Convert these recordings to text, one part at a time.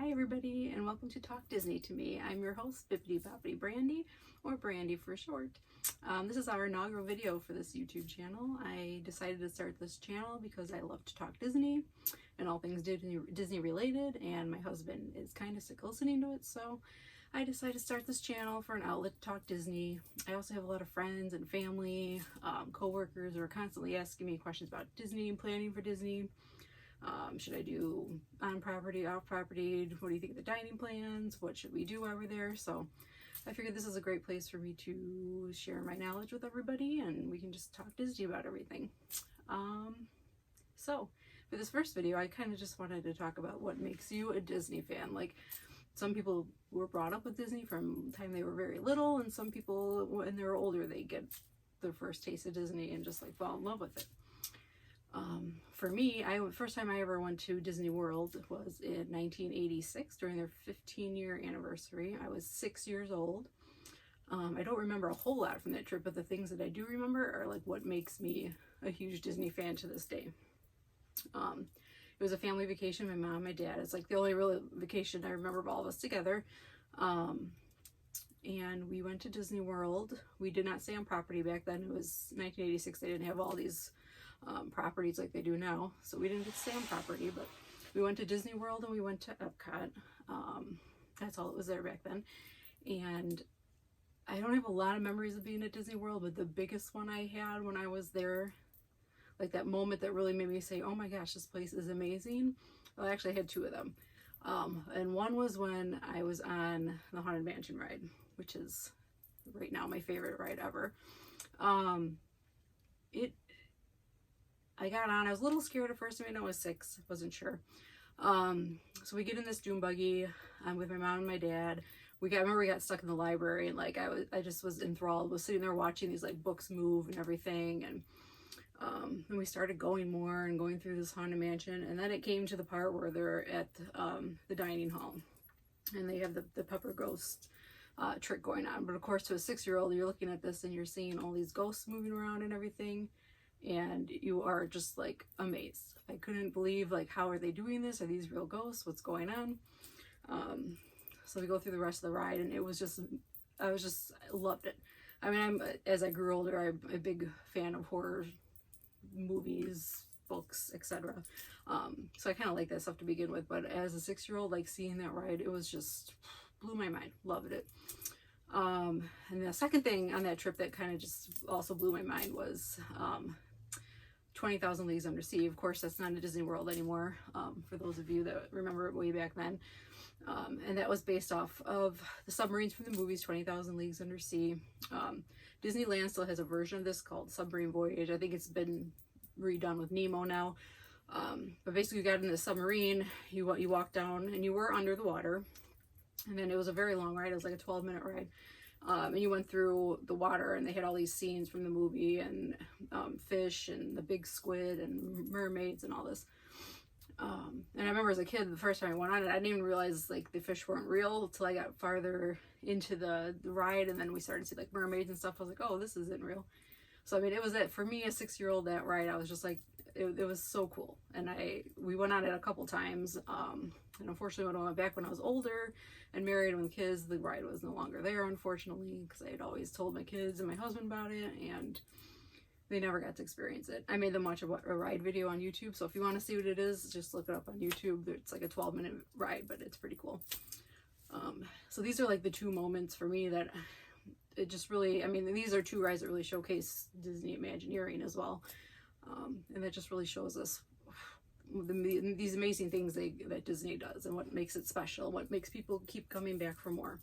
Hi everybody, and welcome to Talk Disney to Me. I'm your host, Bippity Boppity Brandy, or Brandy for short. This is our inaugural video for this YouTube channel. I decided to start this channel because I love to talk Disney and all things Disney related, and my husband is kind of sick listening to it, so I decided to start this channel for an outlet to talk Disney. I also have a lot of friends and family, co-workers who are constantly asking me questions about Disney and planning for Disney. Should I do on property, off property? What do you think of the dining plans? What should we do over there? So I figured this is a great place for me to share my knowledge with everybody, and we can just talk Disney about everything. So for this first video, I kind of just wanted to talk about what makes you a Disney fan. Like, some people were brought up with Disney from the time they were very little, and some people, when they're older, they get their first taste of Disney and just like fall in love with it. For me, first time I ever went to Disney World was in 1986 during their 15-year anniversary. I was 6 years old. I don't remember a whole lot from that trip, but the things that I do remember are like what makes me a huge Disney fan to this day. It was a family vacation, my mom, my dad. It's like the only real vacation I remember of all of us together. And we went to Disney World. We did not stay on property back then. It was 1986. They didn't have all these properties like they do now, so we didn't get to stay on property, but we went to Disney World and we went to Epcot. That's all it was there back then. And I don't have a lot of memories of being at Disney World, but the biggest one I had when I was there, like that moment that really made me say, oh my gosh, this place is amazing. Well, I actually had two of them. And one was when I was on the Haunted Mansion ride, which is right now my favorite ride ever. I got on, I was a little scared at first. I mean, I was 6, wasn't sure. So we get in this dune buggy with my mom and my dad. I remember we got stuck in the library, and like I just was enthralled, was sitting there watching these like books move and everything. And we started going more and going through this Haunted Mansion, and then it came to the part where they're at the dining hall, and they have the Pepper Ghost trick going on. But of course, to a 6-year-old, you're looking at this and you're seeing all these ghosts moving around and everything, and you are just like amazed. I couldn't believe, like, how are they doing this? Are these real ghosts? What's going on? So we go through the rest of the ride, and I loved it. I mean, as I grew older, I'm a big fan of horror movies, books, etc. So I kind of like that stuff to begin with, but as a 6-year-old, like, seeing that ride, it was just blew my mind. Loved it. And the second thing on that trip that kind of just also blew my mind was 20,000 Leagues Under Sea. Of course, that's not a Disney World anymore, for those of you that remember it way back then. And that was based off of the submarines from the movies 20,000 Leagues Under Sea. Disneyland still has a version of this called Submarine Voyage. I think it's been redone with Nemo now. But basically, you got in the submarine, you walked down, and you were under the water. And then it was a very long ride. It was like a 12-minute ride. And you went through the water, and they had all these scenes from the movie, and fish and the big squid and mermaids and all this. And I remember as a kid, the first time I went on it, I didn't even realize like the fish weren't real until I got farther into the ride, and then we started to see like mermaids and stuff. I was like, oh, this isn't real. So I mean, it was that for me, a 6-year-old, that ride, I was just like, it was so cool. And we went on it a couple times. And unfortunately, when I went back when I was older and married and with kids, the ride was no longer there, unfortunately, because I had always told my kids and my husband about it, and they never got to experience it. I made them watch a ride video on YouTube, so if you want to see what it is, just look it up on YouTube. It's like a 12-minute ride, but it's pretty cool. So these are like the two moments for me that it just really, I mean, these are two rides that really showcase Disney Imagineering as well. And that just really shows us these amazing things that Disney does, and what makes it special, what makes people keep coming back for more.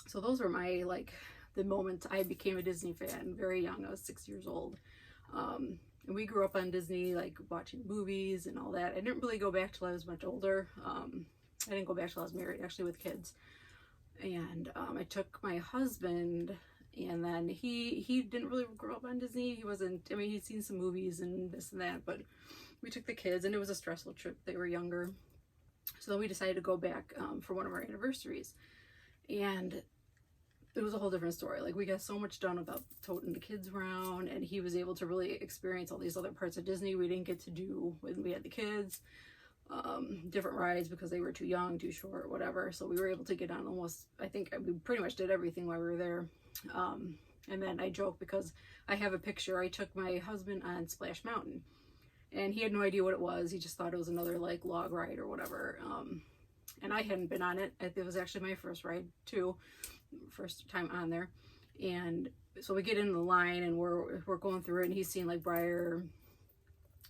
So those were my, like, the moment I became a Disney fan, very young. I was 6 years old. And we grew up on Disney, like watching movies and all that. I didn't really go back till I was much older. I didn't go back till I was married, actually, with kids. And I took my husband, and then he didn't really grow up on Disney. He wasn't, I mean, he'd seen some movies and this and that, but we took the kids, and it was a stressful trip. They were younger. So then we decided to go back for one of our anniversaries. And it was a whole different story. Like, we got so much done about toting the kids around, and he was able to really experience all these other parts of Disney we didn't get to do when we had the kids. different rides because they were too young, too short, whatever. So we were able to get on almost, I think we pretty much did everything while we were there. And then I joke because I have a picture. I took my husband on Splash Mountain, and he had no idea what it was. He just thought it was another like log ride or whatever. And I hadn't been on it. It was actually my first ride too, first time on there. And so we get in the line and we're going through it, and he's seeing like Briar,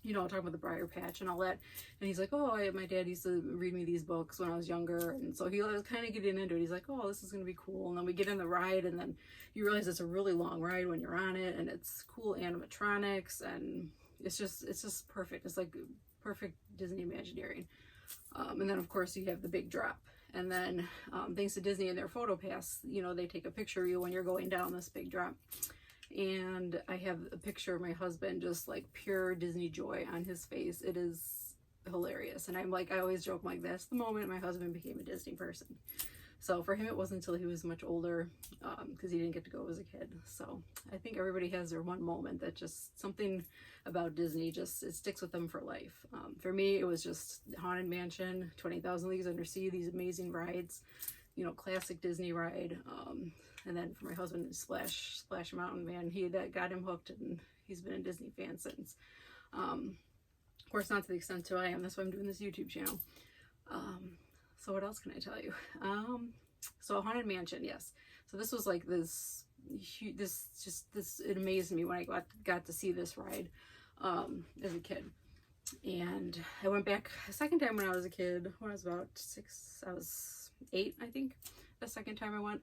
you know, talking about the Briar Patch and all that. And he's like, oh, my dad used to read me these books when I was younger. And so he was kind of getting into it. He's like, oh, this is going to be cool. And then we get in the ride, and then you realize it's a really long ride when you're on it, and it's cool animatronics, and it's just perfect. It's like perfect Disney Imagineering. And then of course you have the big drop. And then thanks to Disney and their photo pass, you know, they take a picture of you when you're going down this big drop. And I have a picture of my husband, just like pure Disney joy on his face. It is hilarious. And I'm like, I always joke, like, that's the moment my husband became a Disney person. So for him, it wasn't until he was much older, because he didn't get to go as a kid. So I think everybody has their one moment that just something about Disney, just it sticks with them for life. For me, it was just Haunted Mansion, 20,000 Leagues Under Sea, these amazing rides, you know, classic Disney ride. And then for my husband, Splash Mountain, man, that got him hooked, and he's been a Disney fan since. Of course, not to the extent to I am. That's why I'm doing this YouTube channel. So what else can I tell you? So Haunted Mansion, yes. So this was like this, it amazed me when I got to see this ride as a kid. And I went back a second time when I was a kid, when I was about 6, I was 8, I think, the second time I went.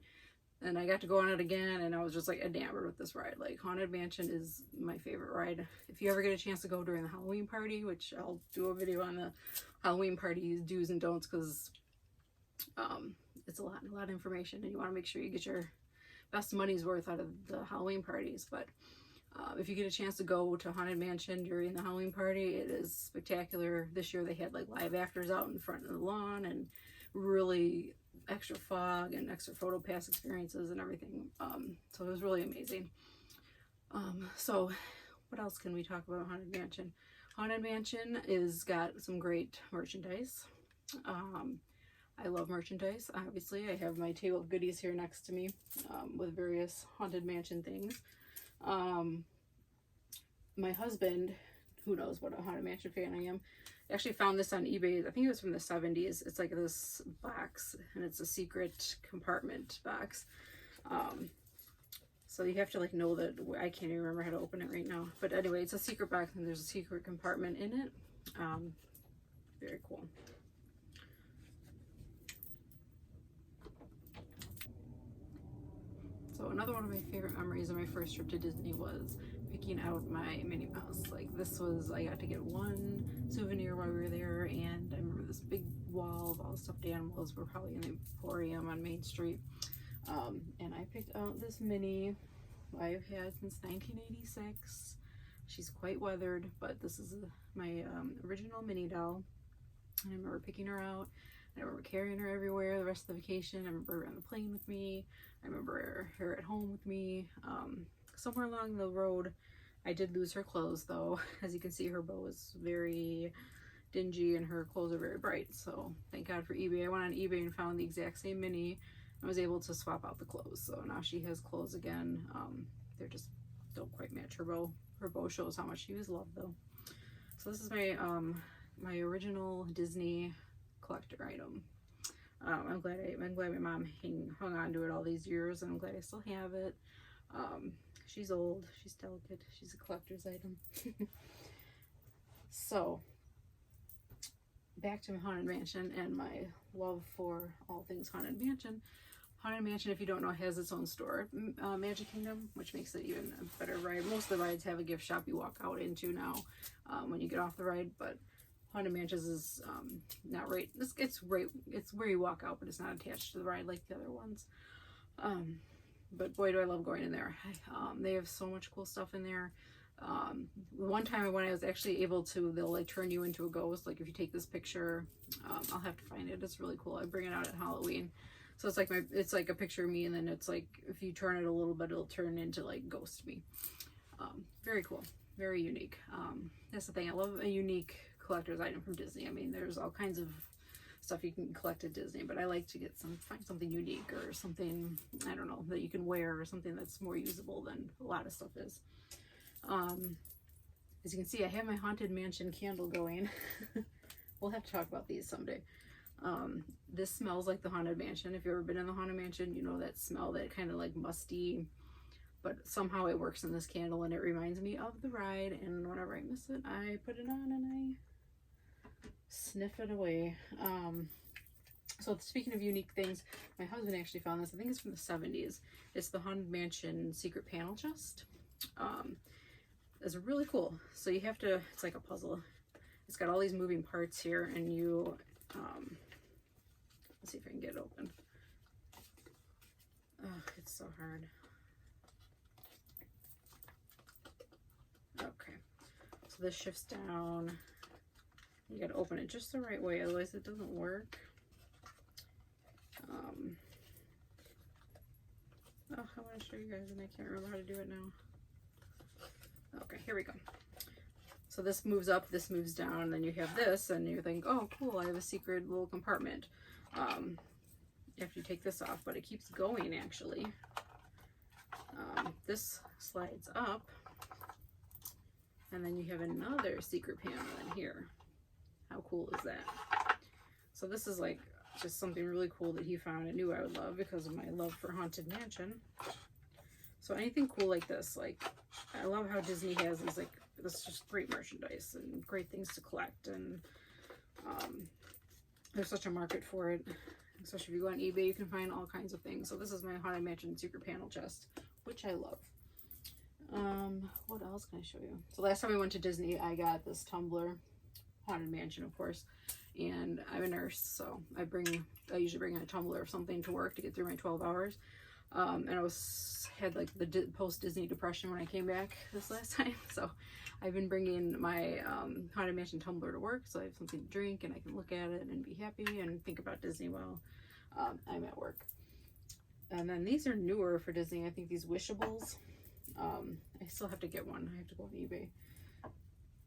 And I got to go on it again, and I was just like enamored with this ride. Like, Haunted Mansion is my favorite ride. If you ever get a chance to go during the Halloween party, which I'll do a video on the Halloween party do's and don'ts, because it's a lot of information, and you want to make sure you get your best money's worth out of the Halloween parties. But if you get a chance to go to Haunted Mansion during the Halloween party, it is spectacular. This year they had like live actors out in front of the lawn, and really extra fog and extra photo pass experiences and everything. So it was really amazing. So what else can we talk about Haunted Mansion? Haunted Mansion is got some great merchandise. I love merchandise. Obviously, I have my table of goodies here next to me with various Haunted Mansion things. My husband, who knows what a Haunted Mansion fan I am, actually found this on eBay. I think it was from the 70s. It's like this box, and it's a secret compartment box. So you have to like know that. I can't even remember how to open it right now. But anyway, it's a secret box, and there's a secret compartment in it. Very cool. So another one of my favorite memories of my first trip to Disney was picking out my Minnie Mouse. Like, this was, I got to get one souvenir while we were there, and I remember this big wall of all stuffed animals. We're probably in the Emporium on Main Street. And I picked out this Minnie I've had since 1986. She's quite weathered, but this is my original Minnie doll. And I remember picking her out. I remember carrying her everywhere the rest of the vacation. I remember her on the plane with me. I remember her at home with me. Somewhere along the road, I did lose her clothes, though. As you can see, her bow is very dingy and her clothes are very bright. So thank God for eBay. I went on eBay and found the exact same Minnie. I was able to swap out the clothes. So now she has clothes again. They're just don't quite match her bow. Her bow shows how much she was loved, though. So this is my my original Disney collector item. I'm glad my mom hung on to it all these years, and I'm glad I still have it. She's old, she's delicate, she's a collector's item. So back to Haunted Mansion and my love for all things Haunted Mansion. Haunted Mansion, if you don't know, has its own store, Magic Kingdom, which makes it even a better ride. Most of the rides have a gift shop you walk out into now when you get off the ride, but Haunted Mansions is not right. It's where you walk out, but it's not attached to the ride like the other ones. But boy, do I love going in there. They have so much cool stuff in there. One time when I was actually able to, they'll like turn you into a ghost. Like if you take this picture, I'll have to find it. It's really cool. I bring it out at Halloween. So it's like a picture of me, and then it's like if you turn it a little bit, it'll turn into like ghost me. Very cool, very unique. That's the thing. I love a unique collector's item from Disney. I mean, there's all kinds of stuff you can collect at Disney, but I like to get find something unique or something, I don't know, that you can wear, or something that's more usable than a lot of stuff is. As you can see, I have my Haunted Mansion candle going. We'll have to talk about these someday. This smells like the Haunted Mansion. If you've ever been in the Haunted Mansion, you know that smell, that kind of like musty, but somehow it works in this candle and it reminds me of the ride, and whenever I miss it, I put it on and I sniff it away. So speaking of unique things, my husband actually found this. I think it's from the 70s. It's the Haunted Mansion secret panel chest. It's really cool. So you have to, it's like a puzzle. It's got all these moving parts here, and you, let's see if I can get it open. Oh, it's so hard. Okay, so this shifts down. You gotta open it just the right way, otherwise it doesn't work. Oh, I want to show you guys, and I can't remember how to do it now. Okay, here we go. So this moves up, this moves down, and then you have this, and you think, oh, cool, I have a secret little compartment. After you take this off, but it keeps going, actually. This slides up, and then you have another secret panel in here. How cool is that? So this is like just something really cool that he found and knew I would love because of my love for Haunted Mansion. So anything cool like this, like, I love how Disney has these, like, this is just great merchandise and great things to collect, and there's such a market for it. Especially if you go on eBay, you can find all kinds of things. So this is my Haunted Mansion secret panel chest, which I love. What else can I show you? So last time I went to Disney, I got this tumbler, Haunted Mansion, of course, and I'm a nurse, so I usually bring a tumbler or something to work to get through my 12 hours. And I had like the post-Disney depression when I came back this last time, so I've been bringing my Haunted Mansion tumbler to work, so I have something to drink and I can look at it and be happy and think about Disney while I'm at work. And then these are newer for Disney. I think these Wishables. I still have to get one. I have to go on eBay.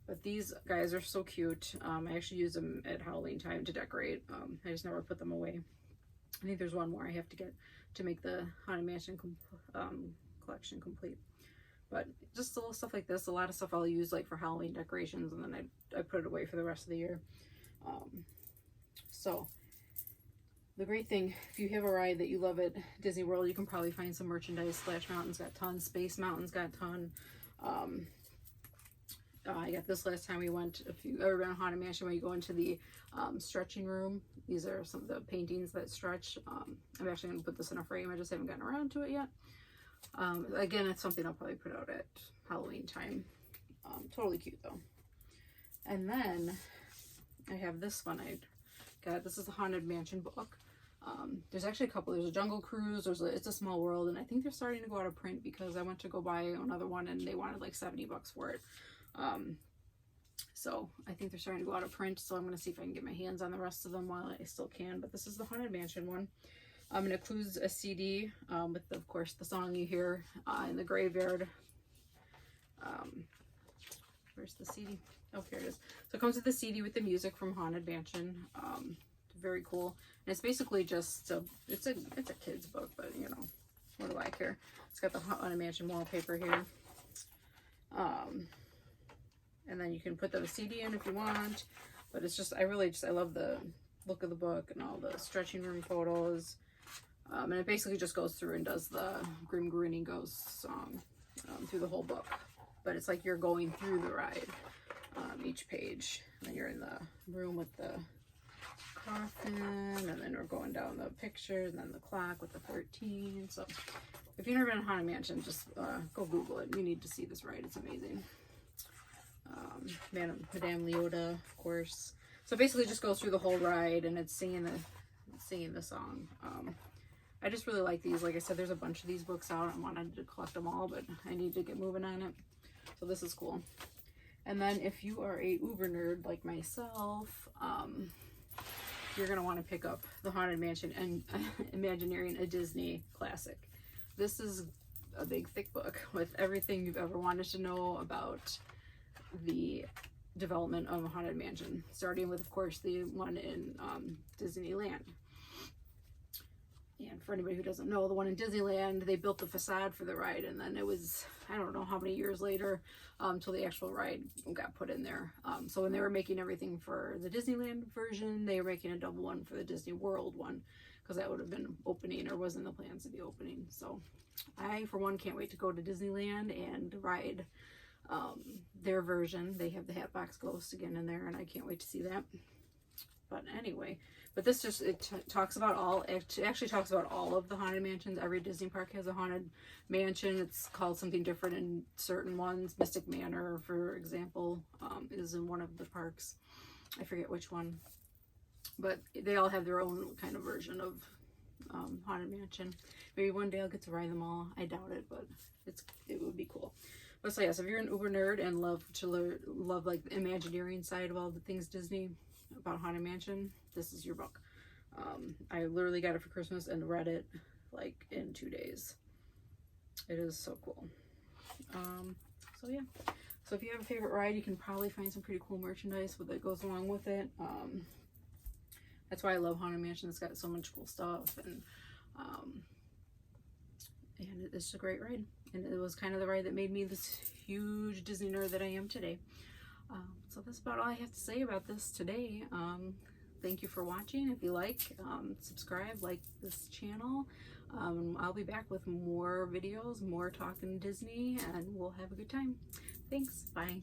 But these guys are so cute. I actually use them at Halloween time to decorate. I just never put them away. I think there's one more I have to get to make the Haunted Mansion collection complete. But just little stuff like this. A lot of stuff I'll use like for Halloween decorations, and then I put it away for the rest of the year. So the great thing, if you have a ride that you love at Disney World, you can probably find some merchandise. Splash Mountain's got tons. Space Mountain's got a ton. I got this last time we went. If you ever been to Haunted Mansion, when you go into the stretching room, these are some of the paintings that stretch. I'm actually going to put this in a frame. I just haven't gotten around to it yet. Again, it's something I'll probably put out at Halloween time. Totally cute though. And then I have this one I got. This is the Haunted Mansion book. There's actually a couple. There's a Jungle Cruise. It's a Small World, and I think they're starting to go out of print because I went to go buy another one and they wanted like $70 for it. So I think they're starting to go out of print, so I'm going to see if I can get my hands on the rest of them while I still can. But this is the Haunted Mansion one. It includes a CD with, of course, the song you hear in the graveyard. Where's the CD? Oh, here it is. So it comes with the CD with the music from Haunted Mansion. Very cool. And it's basically just it's a kid's book, but you know, what do I care? It's got the Haunted Mansion wallpaper here. And then you can put the CD in if you want, but it's just, I love the look of the book and all the stretching room photos. And it basically just goes through and does the Grim Grinning Ghost song through the whole book. But it's like you're going through the ride, each page. And then you're in the room with the coffin, and then we're going down the pictures, and then the clock with the 13. So if you've never been to Haunted Mansion, just go Google it. You need to see this ride. It's amazing. Madame Leota, of course. So basically just goes through the whole ride, and it's singing the song. I just really like these. Like I said, there's a bunch of these books out. I wanted to collect them all, but I need to get moving on it. So this is cool. And then if you are a uber nerd like myself, you're going to want to pick up the Haunted Mansion and Imagineering, a Disney classic. This is a big thick book with everything you've ever wanted to know about the development of a Haunted Mansion, starting with, of course, the one in Disneyland. And for anybody who doesn't know, the one in Disneyland, they built the facade for the ride, and then it was, I don't know how many years later, till the actual ride got put in there. So when they were making everything for the Disneyland version, they were making a double one for the Disney World one, because that would have been opening, or was in the plans to be opening. So I, for one, can't wait to go to Disneyland and ride their version. They have the Hatbox Ghost again in there, and I can't wait to see that. But anyway, but this just, it talks about all, it actually talks about all of the Haunted Mansions. Every Disney park has a Haunted Mansion. It's called something different in certain ones. Mystic Manor, for example, is in one of the parks. I forget which one. But they all have their own kind of version of Haunted Mansion. Maybe one day I'll get to ride them all. I doubt it, but it would be cool. But so yes, if you're an uber nerd and love like the Imagineering side of all the things Disney about Haunted Mansion, this is your book. I literally got it for Christmas and read it like in 2 days. It is so cool. So yeah. So if you have a favorite ride, you can probably find some pretty cool merchandise that goes along with it. That's why I love Haunted Mansion. It's got so much cool stuff, and it's just a great ride. And it was kind of the ride that made me this huge Disney nerd that I am today. So that's about all I have to say about this today. Thank you for watching. If you like, subscribe, like this channel. I'll be back with more videos, more talking Disney, and we'll have a good time. Thanks. Bye.